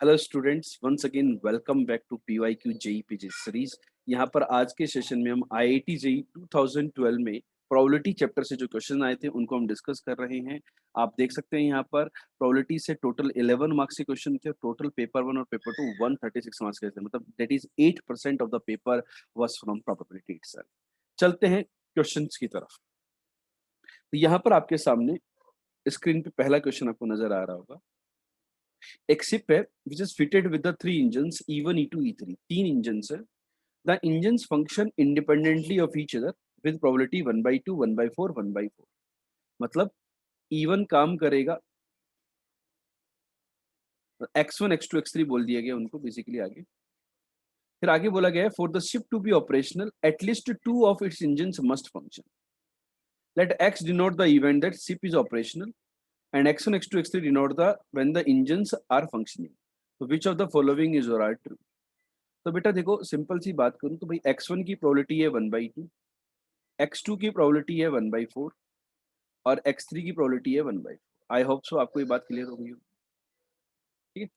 Hello students, once again welcome back to PYQ JE PG series. यहाँ पर आज के सेशन में हम IIT जेई 2012 में प्रोबेबिलिटी चैप्टर से जो क्वेश्चन आए थे उनको हम डिस्कस कर रहे हैं। आप देख सकते हैं यहाँ पर प्रोबेबिलिटी से टोटल 11 मार्क्स के क्वेश्चन थे। टोटल पेपर 1 और पेपर 2 136 मार्क्स के थे, मतलब that is 8% of the paper was from probability itself. चलते हैं क्वेश्चंस की तरफ। तो यहाँ पर आपके सामने स्क्रीन पे पहला क्वेश्चन आपको नजर आ रहा होगा। एक शिप है which is fitted with the three engines E1 E2 E3। तीन इंजन्स है। The engines function independently of each other with probability 1/2 1/4 1/4। मतलब E1 काम करेगा, X1 X2 X3 बोल दिया गया उनको बेसिकली आगे। फिर आगे बोला गया है for the ship to be operational at least two of its engines must function. Let X denote the event that ship is operational and X1 X2 X3 denote the when the engines are functioning. So which of the following is or are true? तो बेटा देखो, simple सी बात करूं तो भाई X1 की probability है 1/2, X2 की प्रोबेबिलिटी है 1/4 और X3 की प्रोबेबिलिटी है 1/4। आई होप सो आपको ये बात क्लियर हो गई हो। ठीक है।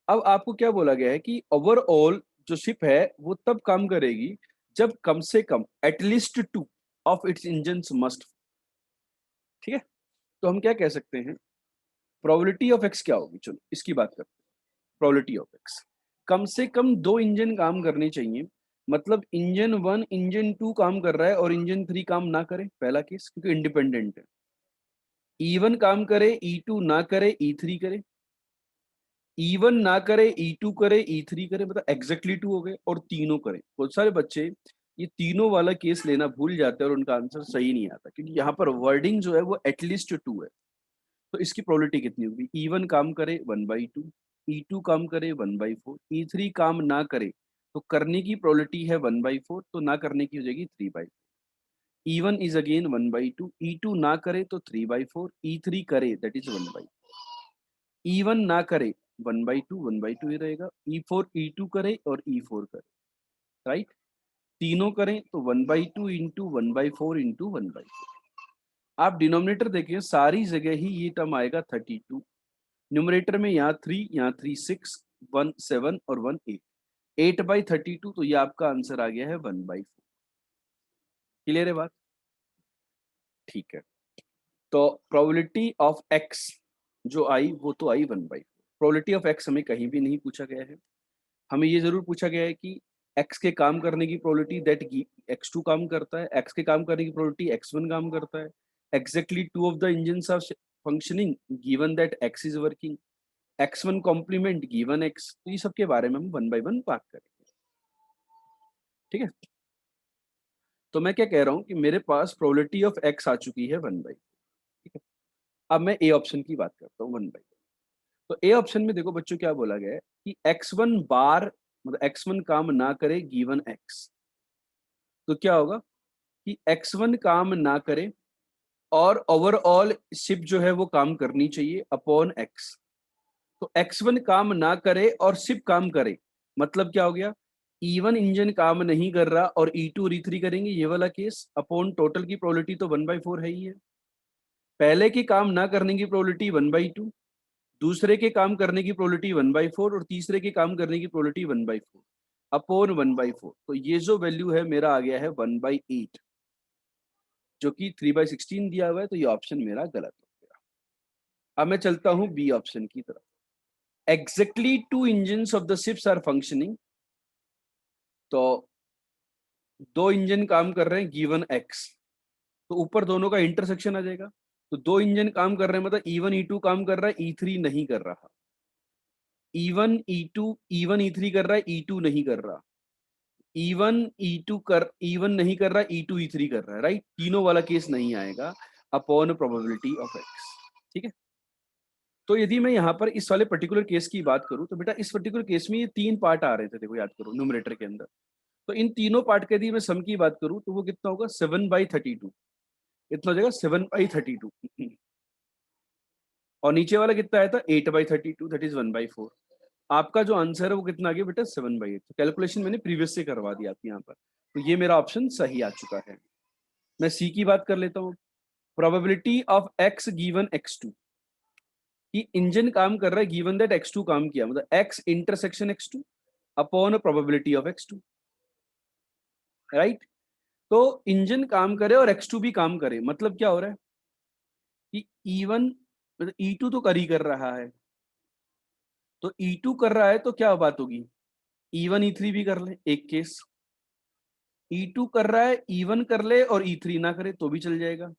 अब आपको क्या बोला गया है कि ओवरऑल जो शिप है वो तब काम करेगी जब कम से कम at least two of its engine must. ठीक है। तो हम क्या कह सकते हैं, प्रोबेबिलिटी ऑफ एक्स क्या होगी, चलो इसकी बात करते हैं। प्रोबेबिलिटी ऑफ एक्स, कम से कम दो इंजन काम करने चाहिए। मतलब इंजन 1 इंजन 2 काम कर रहा है और इंजन 3 काम ना करे, पहला केस, क्योंकि इंडिपेंडेंट है। E1 काम करे, E2 ना करे, E3 करे। E1 ना करे, E2 करे, E3 करे, मतलब एग्जैक्टली टू हो गए और तीनों करे। बहुत सारे बच्चे ये तीनों वाला केस लेना भूल जाते हैं और उनका आंसर सही नहीं आता, क्योंकि यहाँ पर वर्डिंग जो है वो एटलीस्ट टू है। तो इसकी प्रोबेबिलिटी कितनी होगी, E1 काम करे 1/2, E2 काम करे 1/4, E3 काम ना करे तो करने की प्रोबेबिलिटी है 1/4, तो ना करने की हो जाएगी 3/4। E1 इज अगेन 1/2, E2 ना करे तो 3/4, E3 करे दैट इज 1/4। E1 ना करे 1/2 1/2 ही रहेगा, E4 E2 करे और E4 करे, राइट। तीनों करें तो 1/2 इंटू 1/4 इंटू 1/4। आप डिनोमिनेटर देखें, सारी जगह ही ये टर्म आएगा 32। न्यूमरेटर में यहाँ 3, यहाँ 3 6, 1 7 और 1 8। 8/32, तो ये आपका आंसर आ गया है 1/4। क्लियर है बात? ठीक है। तो प्रोबेबिलिटी ऑफ एक्स जो आई वो तो आई 1/4। प्रोबेबिलिटी ऑफ एक्स हमें कहीं भी नहीं पूछा गया है। हमें ये जरूर पूछा गया है कि एक्स के काम करने की प्रोबेबिलिटी दैट X2 काम करता है, एक्स के काम करने की प्रोबेबिलिटी X1 काम करता है, exactly two of the engine are functioning given that X is working, X1 complement given X. तो ये सब के बारे में हम 1 बाय 1 बात करेंगे। ठीक है। तो मैं क्या कह रहा हूं कि मेरे पास प्रोबेबिलिटी ऑफ एक्स आ चुकी है 1/4। ठीक है। अब मैं ए ऑप्शन की बात करता हूँ 1/4। तो ए ऑप्शन में देखो बच्चों क्या बोला गया है कि X1 बार, मतलब X1 काम ना करे गिवन एक्स। तो क्या होगा कि X1 काम ना करे और ओवरऑल शिप जो है वो काम करनी चाहिए अपॉन एक्स। तो X1 काम ना करे और शिप काम करे, मतलब क्या हो गया, E1 इंजन काम नहीं कर रहा और E2 और E3 करेंगे, ये वाला केस अपॉन टोटल की प्रोबेबिलिटी तो 1/4 है ही है। पहले के काम ना करने की प्रोबेबिलिटी 1/2, दूसरे के काम करने की प्रोबेबिलिटी 1/4 और तीसरे के काम करने की प्रोबेबिलिटी 1/4 अपॉन 1/4। तो ये जो वैल्यू है मेरा आ गया है 1/8, जो कि 3/16 दिया हुआ है। तो ये ऑप्शन मेरा गलत हो गया। अब मैं चलता हूं बी ऑप्शन की तरफ। Exactly two engine of the ships are functioning. तो दो इंजन काम कर रहे हैं गिवन एक्स, तो ऊपर दोनों का इंटरसेक्शन आ जाएगा। तो दो इंजन काम कर रहे हैं, मतलब E1 E2 काम कर रहा है, E3 नहीं कर रहा। E1 E2, E1 E3 कर रहा है, E2 नहीं कर रहा। E1 नहीं कर रहा, E2 E3 कर रहा है, राइट। तीनों वाला केस नहीं आएगा अपॉन प्रोबेबिलिटी ऑफ एक्स। ठीक है। तो यदि मैं यहाँ पर इस वाले पर्टिकुलर केस की बात करूं तो बेटा इस पर्टिकुलर केस में ये तीन पार्ट आ रहे थे, देखो याद करो न्यूमरेटर के अंदर। तो इन तीनों पार्ट के यदि मैं सम की बात करूं तो वो कितना होगा, 7/32। इतना हो जाएगा 7/32। और नीचे वाला कितना आया था, 8/32, दैट इज 1/4। आपका जो आंसर है वो कितना आ गया बेटा, 7/8। तो कैलकुलेशन मैंने प्रीवियस से करवा दी आपकी यहाँ पर। तो ये मेरा ऑप्शन सही आ चुका है। मैं सी की बात कर लेता हूँ। Probability of X given X2, कि इंजन काम कर रहा है गिवन दैट x2 काम किया, मतलब x intersection x2 upon probability of x2, right. तो इंजन काम करे और x2 भी काम करे, मतलब क्या हो रहा है कि E1 मतलब E2 तो कर ही कर रहा है, तो E2 कर रहा है तो क्या बात होगी, E1 E3 भी कर ले, एक केस। E2 कर रहा है E1 कर ले और E3 ना करे तो भी चल जाएगा,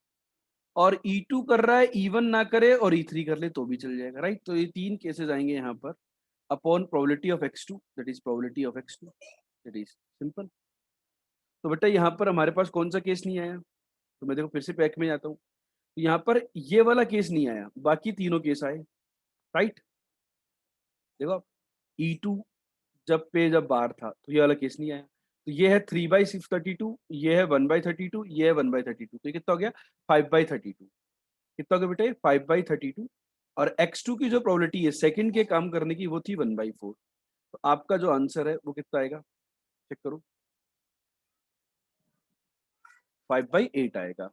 और E2 कर रहा है E1 ना करे और E3 कर ले तो भी चल जाएगा, राइट। तो ये तीन केसेस आएंगे यहाँ पर upon probability of x2, that is probability of x2, that is simple. तो बेटा यहाँ पर हमारे पास कौन सा केस नहीं आया, तो मैं देखो फिर से पैक में जाता हूँ, तो यहाँ पर ये वाला केस नहीं आया, बाकी तीनों केस आए, राइट। देखो आप, E2 जब बार था तो ये वाला केस नहीं आया, तो ये है 3/32, ये है 1/32, ये है 1/32, तो ये कितना हो गया 5/32, कितना हो गया बेटे 5/32। और x2 की जो प्रोबेबिलिटी है सेकंड के काम करने की वो थी 1/4, तो आपका जो आंसर है वो कितना आएगा, चेक करो, 5/8 आएगा,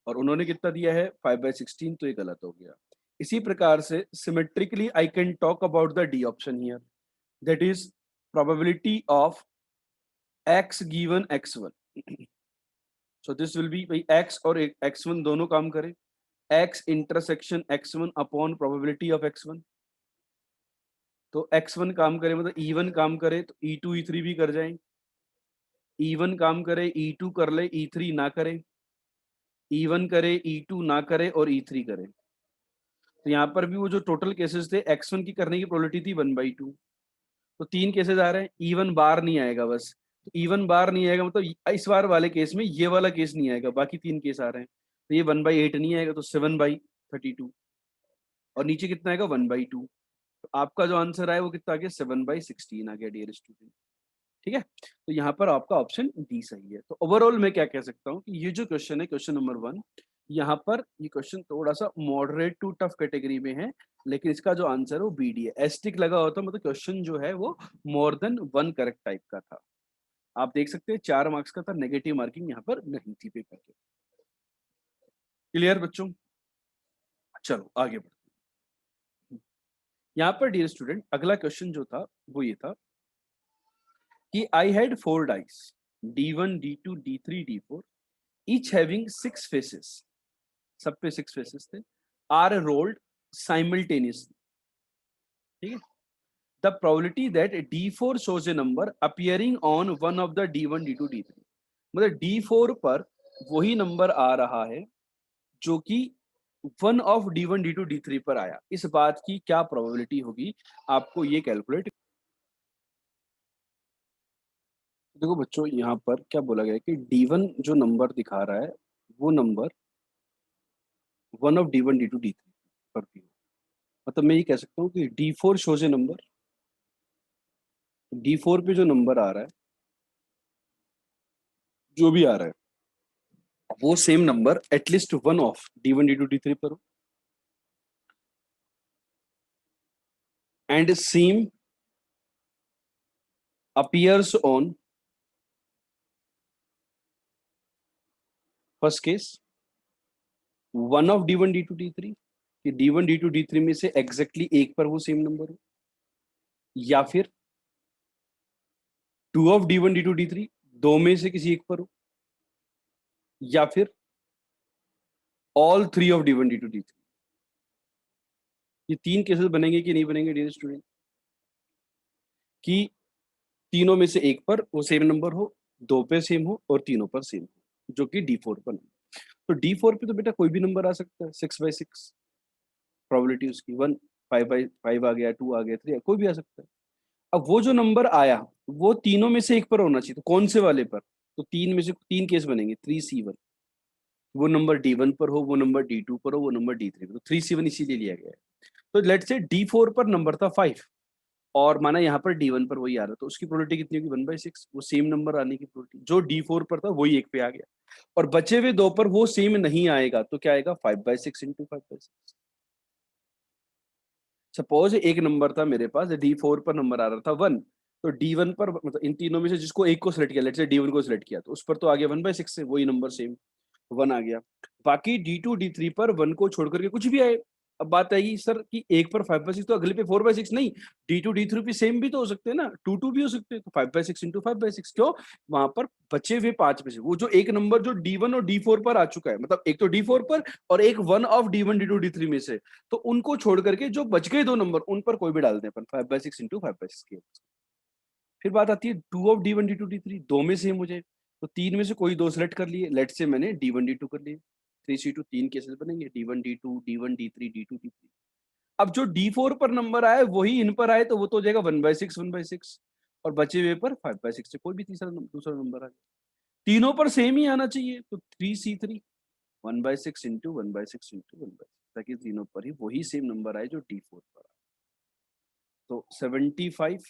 और उन्होंने कितना दिया है 5/16, तो ये गलत हो गया। इसी प्रकार से symmetrically I can talk about the D option here, that is probability of x given x1। So this will be भाई x और x1 दोनों काम करें, x intersection x1 upon probability of x1, तो x1 काम करे मतलब E1 काम करे तो E2 E3 भी कर जाए, E1 काम करे E2 कर ले E3 ना करे, E1 करे E2 ना करे और E3 करे। तो यहाँ पर भी वो जो टोटल केसेस थे x1 की करने की प्रोबेबिलिटी थी 1/2, तो तीन केसेस आ रहे हैं, E1 बार नहीं आएगा बस, तो E1 बार नहीं आएगा मतलब इस बार वाले केस में ये वाला केस नहीं आएगा, बाकी तीन केस आ रहे हैं, तो ये 1/8 नहीं आएगा, तो 7/32, और नीचे कितना आएगा 1/2, तो आपका जो आंसर आया वो कितना आ गया 7/16 आ गया डियर स्टूडेंट, ठीक है। तो यहाँ पर आपका ऑप्शन डी सही है। तो ओवरऑल मैं क्या कह सकता हूँ कि ये जो क्वेश्चन है क्वेश्चन नंबर 1, यहाँ पर ये क्वेश्चन थोड़ा सा मॉडरेट टू टफ कैटेगरी में है, लेकिन इसका जो आंसर है वो बी डी है, एस्टिक लगा होता मतलब क्वेश्चन जो है वो मोर देन 1 करेक्ट टाइप का था। आप देख सकते हैं 4 मार्क्स का था, नेगेटिव मार्किंग यहाँ पर नहीं थी पेपर के। क्लियर बच्चों, चलो आगे बढ़ते हैं। यहाँ पर डियर स्टूडेंट अगला क्वेश्चन जो था वो ये था कि I had 4 dice D1 D2 D3 D4 each having 6 faces, सब पे 6 faces थे, are rolled simultaneously, ठीक है। The probability that D4 shows a number appearing on one of the D1 D2 D3, मतलब D4 पर वही नंबर आ रहा है जो कि one of D1 D2 D3 पर आया, इस बात की क्या प्रोबेबिलिटी होगी, आपको ये कैलकुलेट। देखो बच्चों यहाँ पर क्या बोला गया है कि D1 जो नंबर दिखा रहा है वो number one of D1 D2 D3 पर भी हो, मतलब मैं ये कह सकता हूँ कि D4 शोज ए नंबर, D4 पे जो नंबर आ रहा है, जो भी आ रहा है वो same number at least one of D1 D2 D3 पर हो, and same appears on first case one of D1 D2 D3, कि D1 D2 D3 में से एग्जैक्टली एक पर वो सेम नंबर हो, या फिर two of D1 D2 D3 दो में से किसी एक पर हो, या फिर all three of D1 D2 D3। ये तीन केसेस बनेंगे कि नहीं बनेंगे डियर स्टूडेंट, कि तीनों में से एक पर वो सेम नंबर हो, दो पे सेम हो और तीनों पर सेम हो, जो कि D4 पर नहीं। तो D4 पे तो बेटा कोई भी नंबर आ सकता है, 6/6 प्रोबेबिलिटी उसकी, 1 5/5 आ गया, 2 आ गया, 3 कोई भी आ सकता है। अब वो जो नंबर आया वो तीनों में से एक पर होना चाहिए, तो कौन से वाले पर, तो तीन में से तीन केस बनेंगे 3C1, वो नंबर D1 पर हो, वो नंबर D2 पर हो, वो नंबर D3 पर, तो 3C1 इसीलिए लिया गया है। तो लेट्स से D4 पर नंबर था 5 और माना यहाँ पर D1 पर वही आ रहा, तो उसकी प्रोबेबिलिटी कितनी होगी 1/6, वो सेम नंबर आने की प्रोबेबिलिटी, जो D4 पर था वही एक पे आ गया, और बचे हुए दो पर वो सेम नहीं आएगा, तो क्या आएगा 5/6 इंटू 5/6। सपोज एक नंबर था मेरे पास D4 पर नंबर आ रहा था 1, तो D1 पर मतलब इन तीनों में से जिसको एक को सिलेक्ट किया, लेट्स से D1 को सिलेक्ट किया, तो उस पर तो आ गया 1/6 से वही नंबर सेम 1 आ गया। बाकी D2 D3 पर 1 को छोड़ करके कुछ भी आए, अब बात आएगी सर कि एक पर 5/6 तो अगले पे 4/6 नहीं, D2 D3 भी सेम भी तो हो सकते हैं ना, 2 भी हो सकते हैं, तो 5/6 इंटू 5/6 क्यों, वहां पर बचे हुए 5 में से वो जो एक नंबर जो D1 और D4 पर आ चुका है, मतलब एक तो D4 पर और एक 1 ऑफ D1 D2 D3 में से, तो उनको छोड़ करके जो बच गए दो नंबर उन पर कोई भी डाल दें अपन 5/6 इंटू 5/6 के। फिर बात आती है 2 ऑफ D1 D2 D3, दो में से मुझे, तो तीन में से कोई दो सेलेक्ट कर लिए, लेट से मैंने D1 D2 कर लिए, 3C2 तीन केसेस बनेंगे, D1 D2 D1 D3 D2 D3। अब जो D4 पर नंबर आए वही इन पर आए तो वो तो हो जाएगा 1/6 1/6, और बचे हुए पर 5/6 से कोई भी दूसरा नंबर आ जाए, तीनों पर सेम ही आना चाहिए, तो 3C3 1/6 इंटू 1/6 इंटू 1/6, ताकि तीनों पर ही वही सेम नंबर आए जो D4 पर आए। तो 75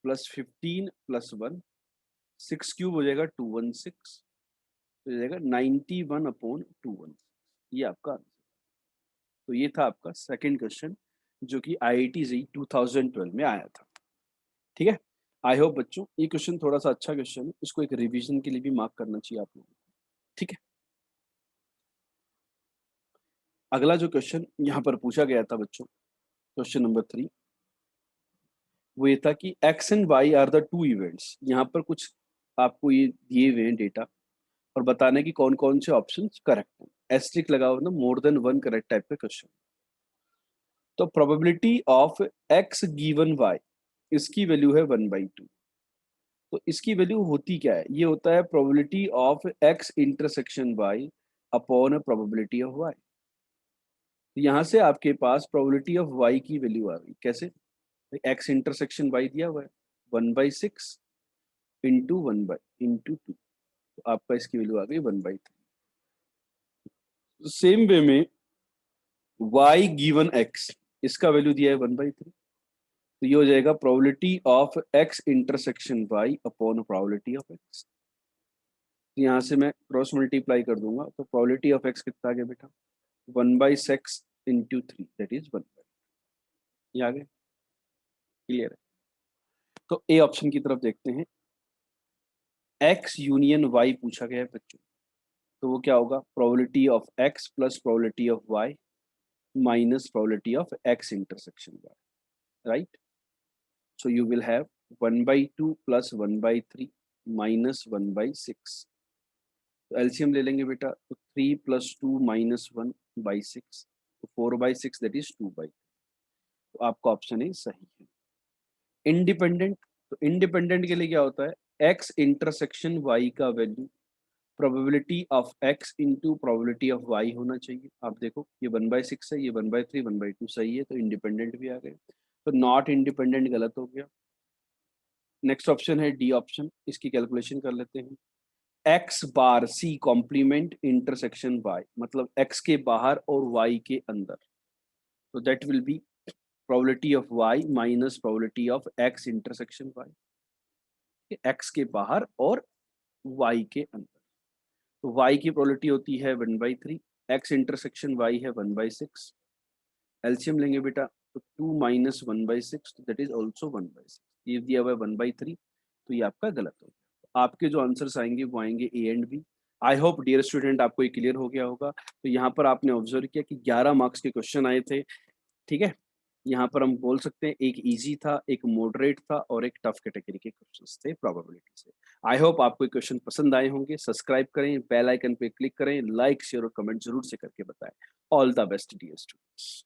प्लस 15 प्लस 1, 6 क्यूब हो जाएगा 216, तो हो जाएगा 91/216, ये आपका आंसर। तो ये था आपका सेकंड क्वेश्चन जो कि IIT JEE 2012 में आया था। ठीक है, आई होप बच्चों ये क्वेश्चन थोड़ा सा अच्छा क्वेश्चन है, इसको एक रिवीजन के लिए भी मार्क करना चाहिए आप लोगों को। ठीक है, अगला जो क्वेश्चन यहाँ पर पूछा गया था बच्चों, क्वेश्चन नंबर 3, वो ये था कि X and Y are the two events. यहाँ पर कुछ आपको ये दिए हुए हैं डेटा और बताना है कि कौन कौन से ऑप्शन करेक्ट है, एस्ट्रिक लगा हुआ ना, more than one correct type का क्वेश्चन। तो probability of X given Y, इसकी वैल्यू है 1/2। तो इसकी वैल्यू होती क्या है, ये होता है probability of X intersection Y upon probability of Y. तो यहाँ से आपके पास प्रोबेबिलिटी ऑफ वाई की वैल्यू आ गई, कैसे, एक्स इंटरसेक्शन वाई दिया हुआ है 1/6 इंटू 1/2, तो आपका इसकी वैल्यू आ गई 1/3। सेम वे में y गिवन x, इसका वैल्यू दिया है 1/3, तो ये हो जाएगा probability of x intersection y upon probability of x। यहाँ से मैं क्रॉस मल्टीप्लाई कर दूंगा तो प्रोबेबिलिटी ऑफ x कितना आ गया बेटा, 1/6 इंटू 3 दैट इज 1। ये आ गया, क्लियर है। तो ए ऑप्शन की तरफ देखते हैं, x यूनियन y पूछा गया है बच्चों, तो वो क्या होगा, probability of x plus probability of y minus probability of x intersection y, right. So you will have 1/2 plus 1/3 minus 1/6। तो एलसीएम ले लेंगे बेटा, तो 3 + 2 - 1/6, तो 4/6 दैट इज 2/3। तो आपका ऑप्शन ए सही है। इंडिपेंडेंट, तो इंडिपेंडेंट के लिए क्या होता है, एक्स इंटरसेक्शन वाई का value probability of X into probability of Y होना चाहिए। आप देखो ये 1/6 है, ये 1/3 1/2 सही है, तो इंडिपेंडेंट भी आ गए। तो नॉट इंडिपेंडेंट गलत हो गया। नेक्स्ट ऑप्शन है डी ऑप्शन, इसकी कैलकुलेशन कर लेते हैं। X bar C complement intersection Y, मतलब एक्स के बाहर और वाई के अंदर, तो that will be probability of Y minus probability of X intersection Y, X के बाहर और वाई के अंदर। तो वाई की प्रोबेबिलिटी होती है 1/3, एक्स इंटरसेक्शन वाई है 1/6, एलसीएम लेंगे बेटा, तो 2 - 1/6 दैट इज ऑल्सो 1/6, ये दिया हुआ है 1/3, तो ये आपका गलत हो गया। आपके जो आंसर्स आएंगे वो आएंगे A and B. I hope dear student आपको ये क्लियर हो गया होगा। तो यहाँ पर आपने ऑब्जर्व किया कि 11 मार्क्स के क्वेश्चन आए थे, ठीक है। यहाँ पर हम बोल सकते हैं एक इजी था, एक मॉडरेट था और एक टफ कैटेगरी के क्वेश्चंस थे प्रोबेबिलिटी से। आई होप आपको ये क्वेश्चन पसंद आए होंगे। सब्सक्राइब करें, बेल आइकन पे क्लिक करें, लाइक शेयर और कमेंट जरूर से करके बताएं। All the best dear students.